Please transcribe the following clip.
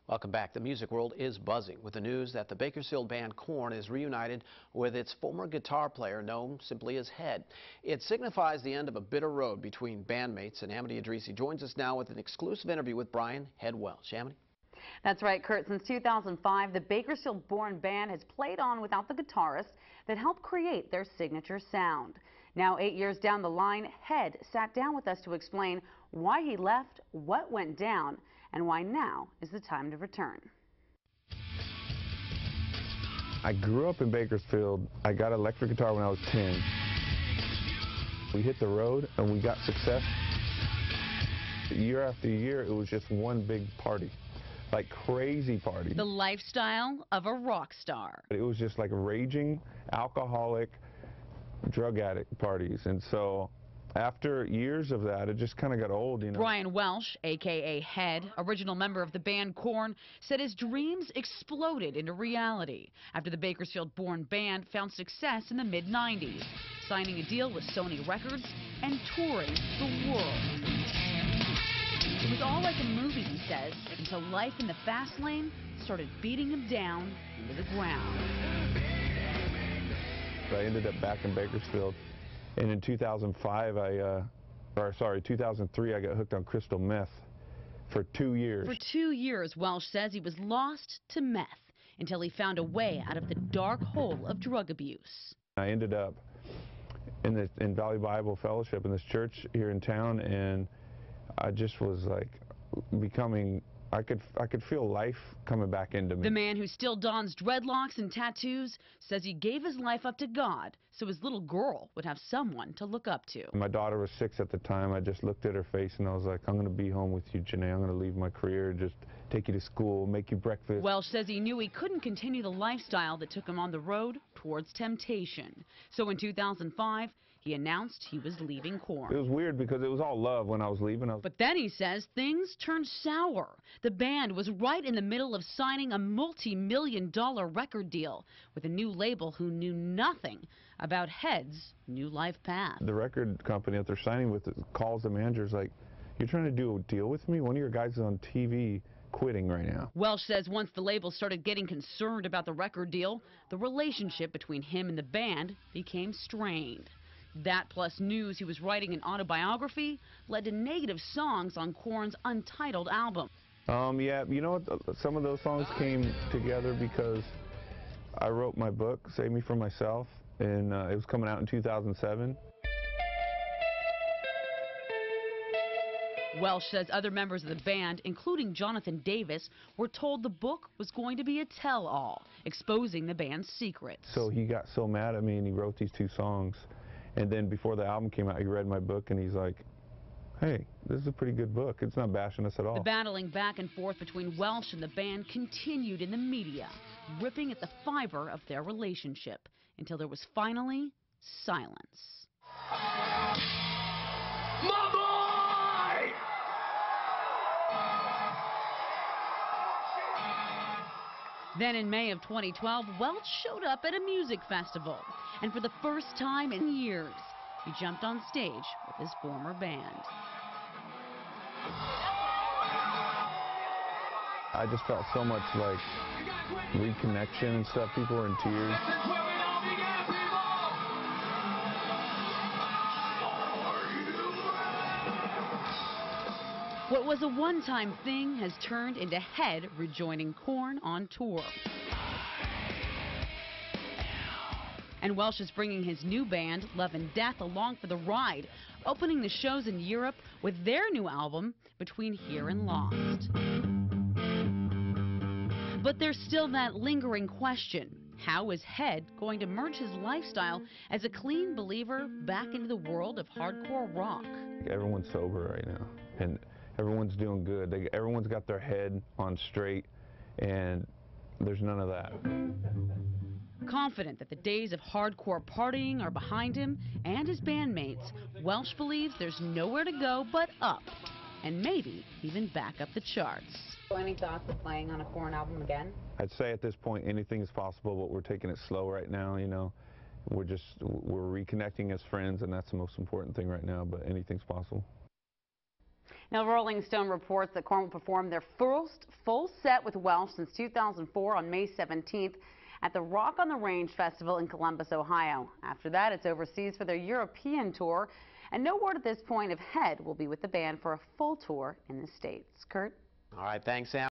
Welcome back. The music world is buzzing with the news that the Bakersfield band Korn is reunited with its former guitar player known simply as Head. It signifies the end of a bitter road between bandmates, and Amity Idrisi joins us now with an exclusive interview with Brian Head Welch. Amity? That's right, Kurt. Since 2005, the Bakersfield-born band has played on without the guitarist that helped create their signature sound. Now, 8 years down the line, Head sat down with us to explain why he left, what went down, and why now is the time to return. I grew up in Bakersfield. I got an electric guitar when I was 10. We hit the road and we got success. Year after year, it was just one big party. Like crazy party. The lifestyle of a rock star. It was just like raging, alcoholic, drug addict parties. And so after years of that, it just kind of got old, you know. Brian Welch, a.k.a. Head, original member of the band Korn, said his dreams exploded into reality after the Bakersfield-born band found success in the mid-90s, signing a deal with Sony Records and touring the world. It was all like a movie, he says, until life in the fast lane started beating him down into the ground. I ended up back in Bakersfield, and in 2003, I got hooked on crystal meth for 2 years. For 2 years, Welch says he was lost to meth until he found a way out of the dark hole of drug abuse. I ended up in Valley Bible Fellowship in this church here in town, and I just was like becoming, I could feel life coming back into me. The man who still dons dreadlocks and tattoos says he gave his life up to God so his little girl would have someone to look up to. My daughter was 6 at the time. I just looked at her face and I was like, I'm going to be home with you, Janae. I'm going to leave my career, just take you to school, make you breakfast. Welch says he knew he couldn't continue the lifestyle that took him on the road towards temptation. So in 2005, he announced he was leaving Korn. It was weird because it was all love when I was leaving. But then he says things turned sour. The band was right in the middle of signing a multi-million-dollar record deal with a new label who knew nothing about Head's new life path. The record company that they're signing with calls the managers like, you're trying to do a deal with me? One of your guys is on TV quitting right now. Welch says once the label started getting concerned about the record deal, the relationship between him and the band became strained. That plus news he was writing an autobiography led to negative songs on Korn's untitled album. Yeah, you know what? Some of those songs came together because I wrote my book, Save Me From Myself, and it was coming out in 2007. Welch says other members of the band, including Jonathan Davis, were told the book was going to be a tell-all, exposing the band's secrets. So he got so mad at me and he wrote these 2 songs. And then before the album came out, he read my book and he's like, hey, this is a pretty good book. It's not bashing us at all. The battling back and forth between Welch and the band continued in the media, ripping at the fiber of their relationship until there was finally silence. My boy! Then in May of 2012, Welch showed up at a music festival. And for the first time in years, he jumped on stage with his former band. I just felt so much like reconnection and stuff. People were in tears. What was a one-time thing has turned into Head rejoining Korn on tour. And Welch is bringing his new band, Love and Death, along for the ride, opening the shows in Europe with their new album, Between Here and Lost. But there's still that lingering question. How is Head going to merge his lifestyle as a clean believer back into the world of hardcore rock? Everyone's sober right now, and everyone's doing good. Everyone's got their head on straight, and there's none of that. Confident that the days of hardcore partying are behind him and his bandmates, Welch believes there's nowhere to go but up, and maybe even back up the charts. Any thoughts of playing on a Korn album again? I'd say at this point anything is possible, but we're taking it slow right now, you know. We're reconnecting as friends, and that's the most important thing right now, but anything's possible. Now, Rolling Stone reports that Korn will perform their first full set with Welch since 2004 on May 17th at the Rock on the Range Festival in Columbus, Ohio. After that, it's overseas for their European tour. And no word at this point if Head will be with the band for a full tour in the States. Kurt? All right, thanks, Sam.